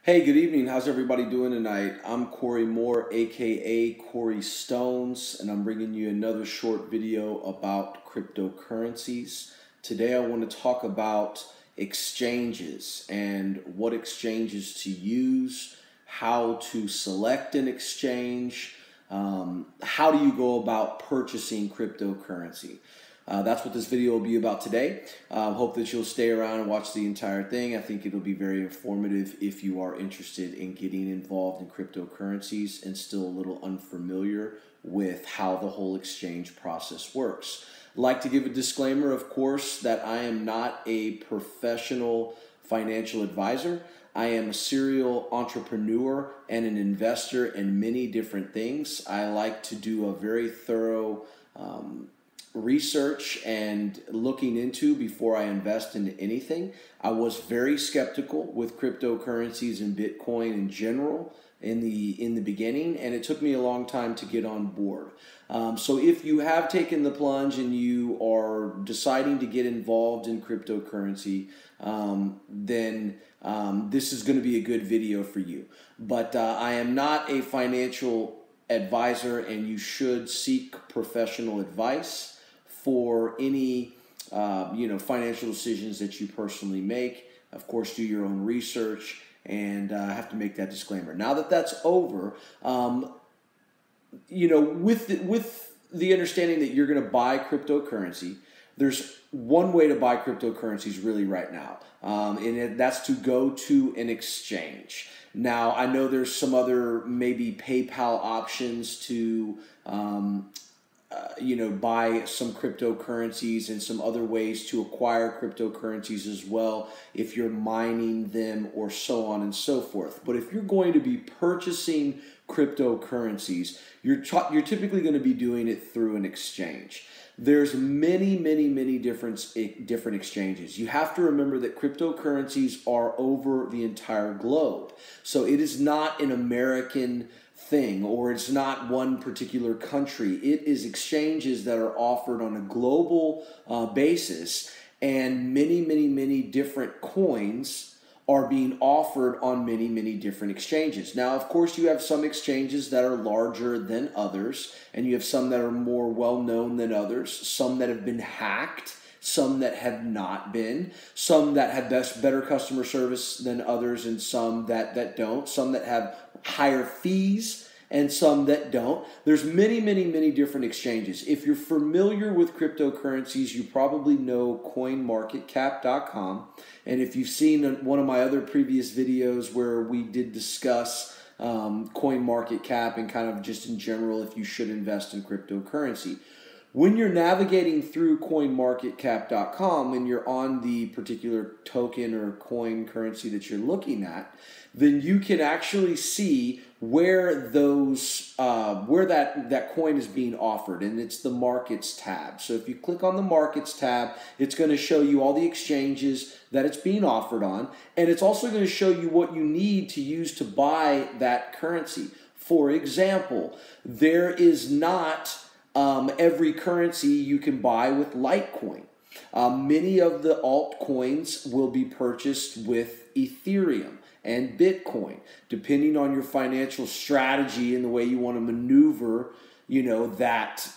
Hey, good evening. How's everybody doing tonight? I'm Corey Moore, aka Corey Stones, and I'm bringing you another short video about cryptocurrencies. Today I want to talk about exchanges and what exchanges to use, how to select an exchange, how do you go about purchasing cryptocurrency. That's what this video will be about today. Hope that you'll stay around and watch the entire thing. I think it'll be very informative if you are interested in getting involved in cryptocurrencies and still a little unfamiliar with how the whole exchange process works. I'd like to give a disclaimer, of course, that I am not a professional financial advisor. I am a serial entrepreneur and an investor in many different things. I like to do a very thorough research and looking into before I invest into anything. I was very skeptical with cryptocurrencies and Bitcoin in general in the beginning, and it took me a long time to get on board. So if you have taken the plunge and you are deciding to get involved in cryptocurrency, then this is going to be a good video for you. But I am not a financial advisor, and you should seek professional advice for any financial decisions that you personally make. Of course, do your own research, and I have to make that disclaimer. Now that that's over, with the understanding that you're going to buy cryptocurrency, there's one way to buy cryptocurrencies really right now, and that's to go to an exchange. Now, I know there's some other maybe PayPal options to buy some cryptocurrencies and some other ways to acquire cryptocurrencies as well if you're mining them or so on and so forth. But if you're going to be purchasing cryptocurrencies, you're typically going to be doing it through an exchange. There's many different exchanges. You have to remember that cryptocurrencies are over the entire globe. So it is not an American thing, or it's not one particular country. It is exchanges that are offered on a global basis, and many different coins are being offered on many different exchanges. Now, of course, you have some exchanges that are larger than others, and you have some that are more well-known than others, some that have been hacked, some that have not been, some that have better customer service than others, and some that don't, some that have higher fees and some that don't. There's many different exchanges. If you're familiar with cryptocurrencies, you probably know CoinMarketCap.com. And if you've seen one of my other previous videos where we did discuss CoinMarketCap and kind of just in general if you should invest in cryptocurrency. When you're navigating through CoinMarketCap.com and you're on the particular token or coin currency that you're looking at, then you can actually see where that coin is being offered, and it's the Markets tab. So if you click on the Markets tab, it's going to show you all the exchanges that it's being offered on, and it's also going to show you what you need to use to buy that currency. For example, there is not every currency you can buy with Litecoin. Many of the altcoins will be purchased with Ethereum and Bitcoin, depending on your financial strategy and the way you want to maneuver, that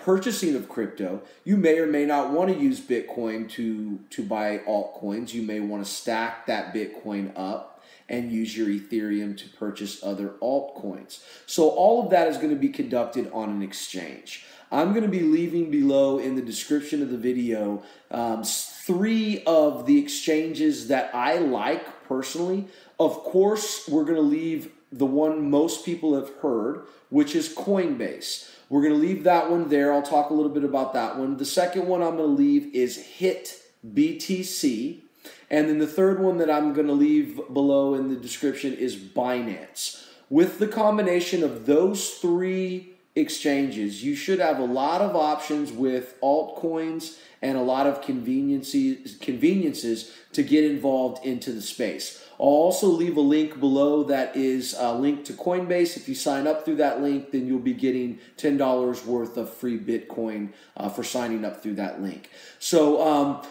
purchasing of crypto. You may or may not want to use Bitcoin to buy altcoins. You may want to stack that Bitcoin up and use your Ethereum to purchase other altcoins. So all of that is going to be conducted on an exchange. I'm going to be leaving below in the description of the video 3 of the exchanges that I like personally. Of course, we're going to leave the one most people have heard, which is Coinbase. We're going to leave that one there. I'll talk a little bit about that one. The second one I'm going to leave is HitBTC. And then the third one that I'm going to leave below in the description is Binance. With the combination of those 3 exchanges, you should have a lot of options with altcoins and a lot of conveniences to get involved into the space. I'll also leave a link below that is a link to Coinbase. If you sign up through that link, then you'll be getting $10 worth of free Bitcoin for signing up through that link. So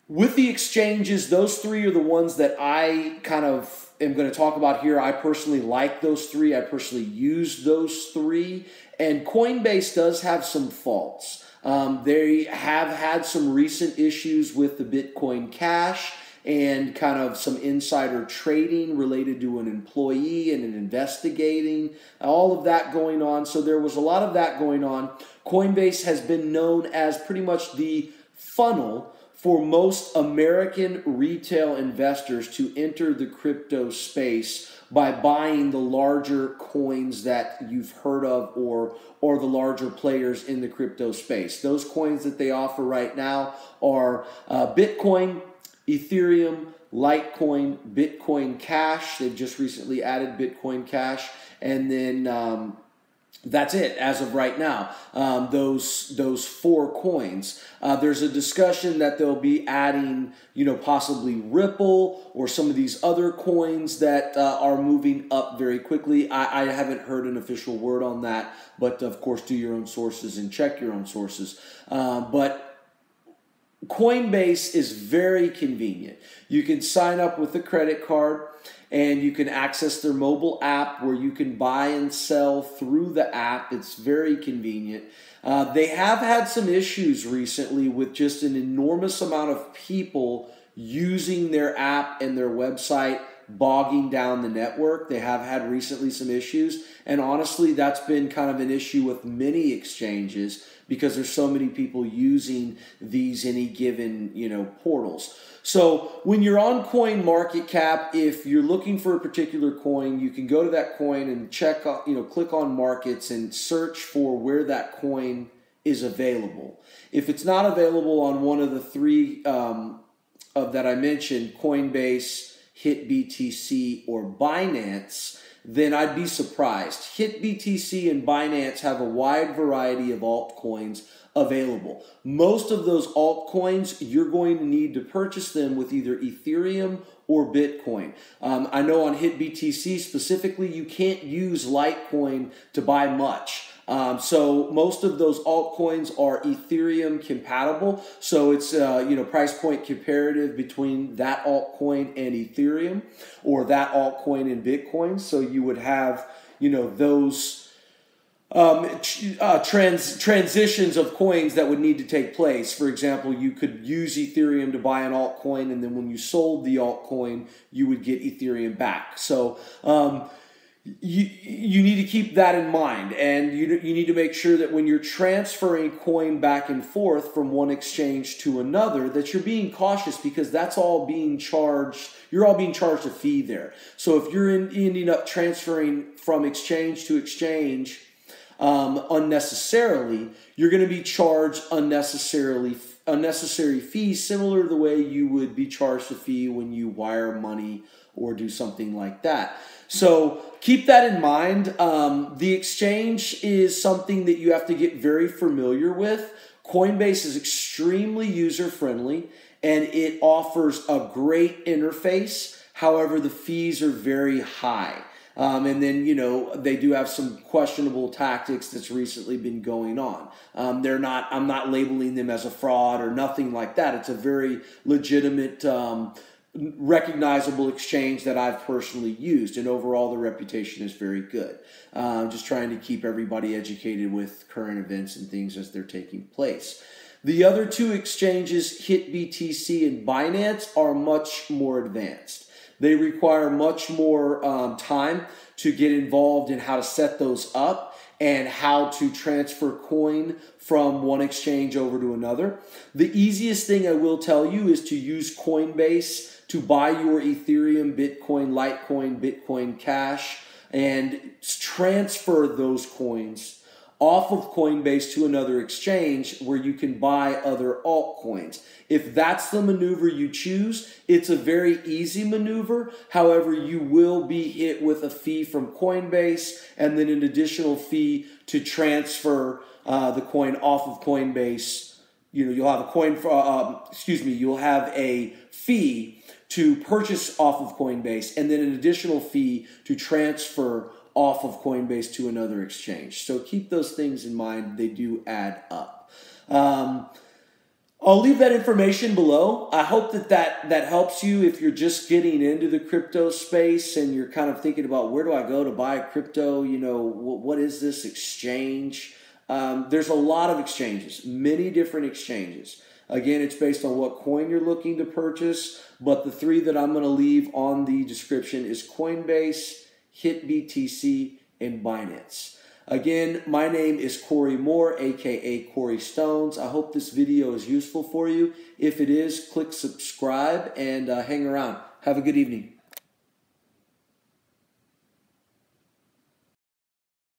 With the exchanges, those three are the ones that I kind of am going to talk about here. I personally like those three. I personally use those three. And Coinbase does have some faults. They have had some recent issues with the Bitcoin Cash and kind of some insider trading related to an employee and an investigating, all of that going on. So there was a lot of that going on. Coinbase has been known as pretty much the funnel for most American retail investors to enter the crypto space by buying the larger coins that you've heard of or the larger players in the crypto space. Those coins that they offer right now are Bitcoin, Ethereum, Litecoin, Bitcoin Cash. They've just recently added Bitcoin Cash. And then that's it as of right now. Those four coins. There's a discussion that they'll be adding, possibly Ripple or some of these other coins that are moving up very quickly. I haven't heard an official word on that, but of course, do your own sources and check your own sources. But Coinbase is very convenient. You can sign up with a credit card and you can access their mobile app where you can buy and sell through the app. It's very convenient. They have had some issues recently with just an enormous amount of people using their app and their website, bogging down the network. They have had recently some issues, and honestly, that's been kind of an issue with many exchanges because there's so many people using these any given portals. So when you're on CoinMarketCap, if you're looking for a particular coin, you can go to that coin and check, click on markets and search for where that coin is available. If it's not available on one of the three that I mentioned, Coinbase, HitBTC, or Binance, then I'd be surprised. HitBTC and Binance have a wide variety of altcoins available. Most of those altcoins, you're going to need to purchase them with either Ethereum or Bitcoin. I know on HitBTC specifically, you can't use Litecoin to buy much. So most of those altcoins are Ethereum compatible. So it's price point comparative between that altcoin and Ethereum, or that altcoin and Bitcoin. So you would have those transitions of coins that would need to take place. For example, you could use Ethereum to buy an altcoin, and then when you sold the altcoin, you would get Ethereum back. So you need to keep that in mind, and you need to make sure that when you're transferring coin back and forth from one exchange to another, that you're being cautious, because that's all being charged. You're all being charged a fee there. So if you're ending up transferring from exchange to exchange unnecessarily, you're going to be charged unnecessary fees, similar to the way you would be charged a fee when you wire money or do something like that. So keep that in mind. The exchange is something that you have to get very familiar with. Coinbase is extremely user-friendly, and it offers a great interface. However, the fees are very high. And then, they do have some questionable tactics that's recently been going on. I'm not labeling them as a fraud or nothing like that. It's a very legitimate, recognizable exchange that I've personally used, and overall the reputation is very good. Just trying to keep everybody educated with current events and things as they're taking place. The other two exchanges, HitBTC and Binance, are much more advanced. They require much more time to get involved in how to set those up and how to transfer coin from one exchange over to another. The easiest thing I will tell you is to use Coinbase to buy your Ethereum, Bitcoin, Litecoin, Bitcoin Cash, and transfer those coins off of Coinbase to another exchange where you can buy other altcoins. If that's the maneuver you choose, it's a very easy maneuver. However, you will be hit with a fee from Coinbase and then an additional fee to transfer the coin off of Coinbase. You'll have you'll have a fee to purchase off of Coinbase and then an additional fee to transfer off of Coinbase to another exchange. So keep those things in mind. They do add up. I'll leave that information below. I hope that helps you if you're just getting into the crypto space and you're kind of thinking about where do I go to buy crypto? You know, what is this exchange? There's a lot of exchanges, many different exchanges. Again, it's based on what coin you're looking to purchase, but the three that I'm going to leave on the description is Coinbase, HitBTC, and Binance. Again, my name is Corey Moore, aka Corey Stones. I hope this video is useful for you. If it is, click subscribe and hang around. Have a good evening.